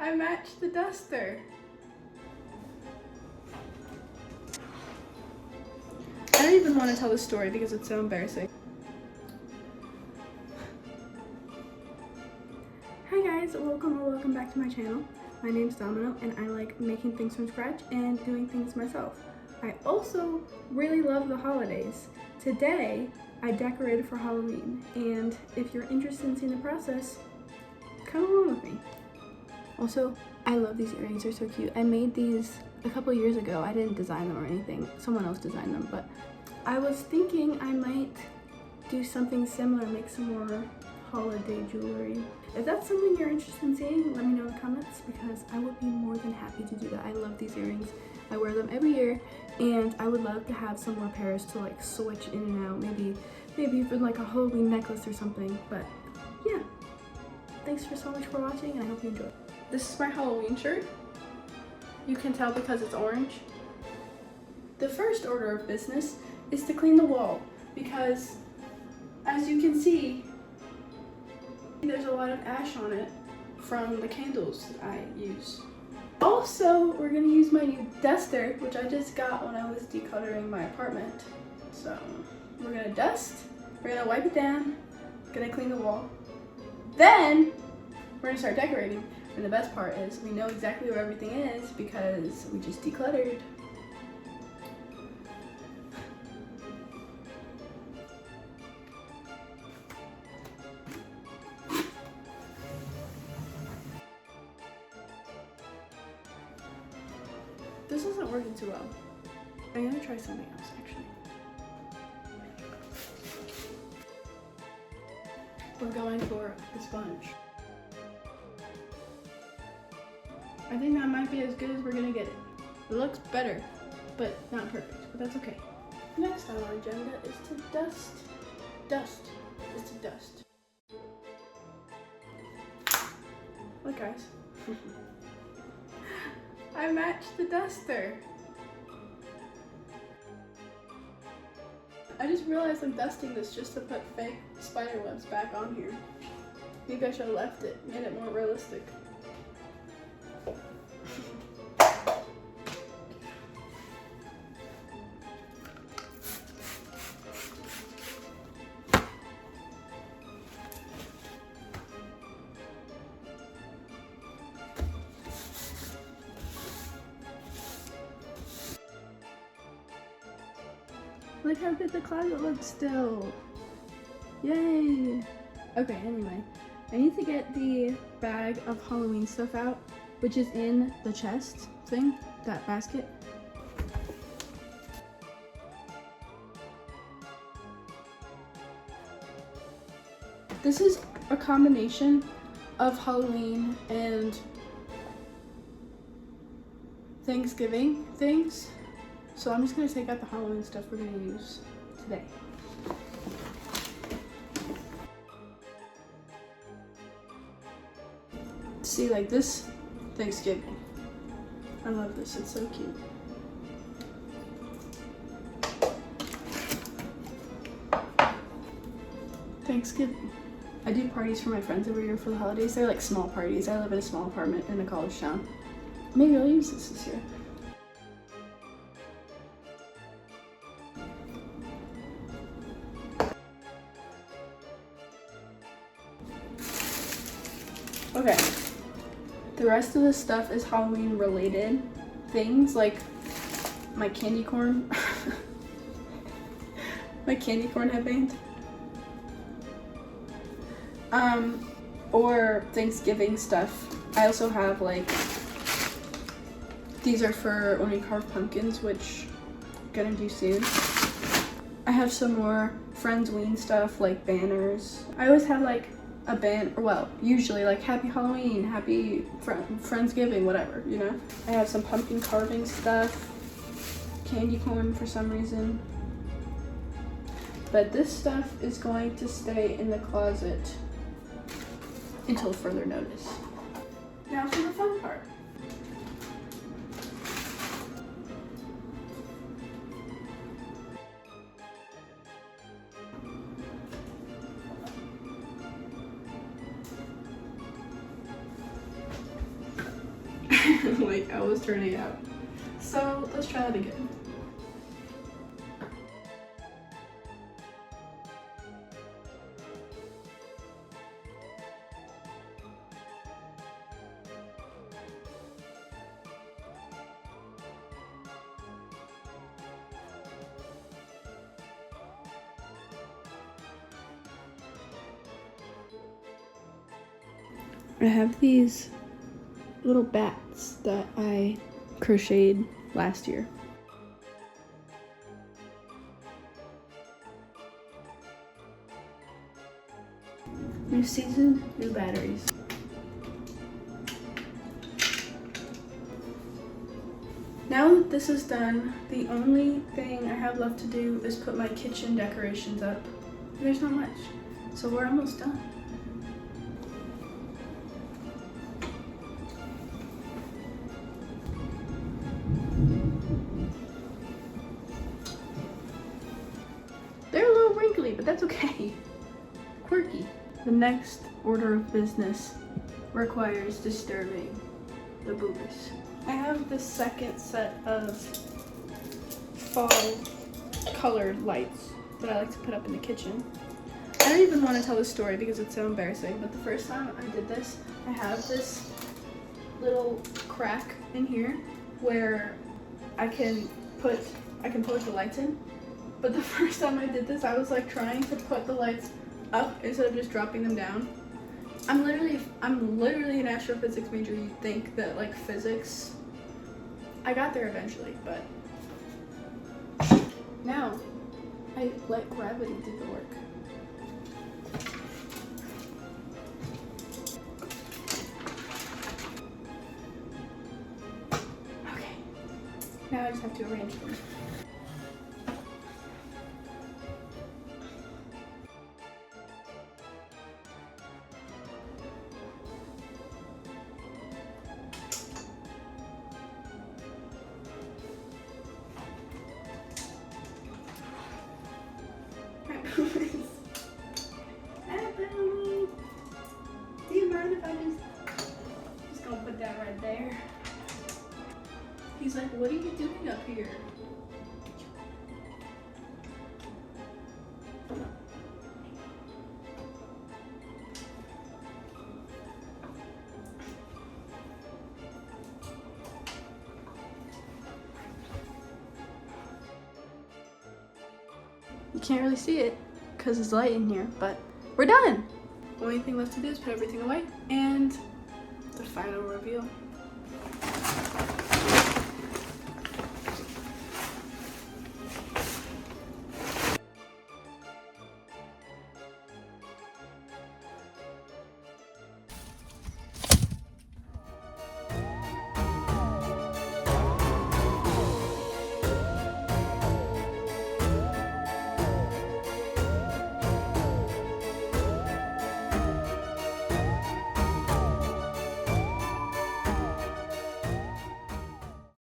I matched the duster. I don't even want to tell the story because it's so embarrassing. Hi guys, welcome back to my channel. My name's Domino and I like making things from scratch and doing things myself. I also really love the holidays. Today, I decorated for Halloween, and if you're interested in seeing the process, come along with me. Also, I love these earrings, they're so cute. I made these a couple years ago. I didn't design them or anything, someone else designed them, but I was thinking I might do something similar, make some more holiday jewelry. If that's something you're interested in seeing, let me know in the comments because I would be more than happy to do that. I love these earrings. I wear them every year and I would love to have some more pairs to like switch in and out, maybe even like a Halloween necklace or something. But yeah, thanks so much for watching and I hope you enjoy. This is my Halloween shirt. You can tell because it's orange. The first order of business is to clean the wall because as you can see, there's a lot of ash on it from the candles that I use. Also, we're gonna use my new duster, which I just got when I was decluttering my apartment. So we're gonna dust, we're gonna wipe it down, gonna clean the wall. Then we're gonna start decorating. And the best part is we know exactly where everything is because we just decluttered. This isn't working too well. I'm gonna try something else actually. We're going for the sponge. I think that might be as good as we're gonna get it. It looks better, but not perfect, but that's okay. Next on our agenda is to dust. Look guys. I matched the duster. I just realized I'm dusting this just to put fake spider webs back on here. Maybe I should have left it, made it more realistic. Look how good the closet looks still. Yay! Okay, anyway. I need to get the bag of Halloween stuff out, which is in the chest thing, that basket. This is a combination of Halloween and Thanksgiving things. So I'm just gonna take out the Halloween stuff we're gonna use today. See, like this Thanksgiving. I love this, it's so cute. Thanksgiving. I do parties for my friends every year for the holidays. They're like small parties. I live in a small apartment in a college town. Maybe I'll use this year. Okay, the rest of this stuff is Halloween related things, like my candy corn, my candy corn headband, or Thanksgiving stuff. I also have like, these are for when we carve pumpkins, which I'm gonna do soon. I have some more Friendsween stuff, like banners. I always have like a banner, well, usually like Happy Halloween, Happy Friendsgiving, whatever, you know? I have some pumpkin carving stuff, candy corn for some reason. But this stuff is going to stay in the closet until further notice. Now for the fun part. like I was turning out. So let's try that again. I have these little bats that I crocheted last year. New season, new batteries. Now that this is done, the only thing I have left to do is put my kitchen decorations up. There's not much, so we're almost done. They're a little wrinkly, but that's okay. Quirky. The next order of business requires disturbing the boobies. I have the second set of fall colored lights that I like to put up in the kitchen. I don't even want to tell the story because it's so embarrassing, but the first time I did this, I have this little crack in here where I can put the lights in. But the first time I did this, I was like trying to put the lights up instead of just dropping them down. I'm literally an astrophysics major. You'd think that like physics, I got there eventually, but now I let gravity do the work. Okay, now I just have to arrange them. Apple, do you mind if I just gonna put that right there? He's like, what are you doing up here? You can't really see it because there's light in here, but we're done. The only thing left to do is put everything away and the final reveal.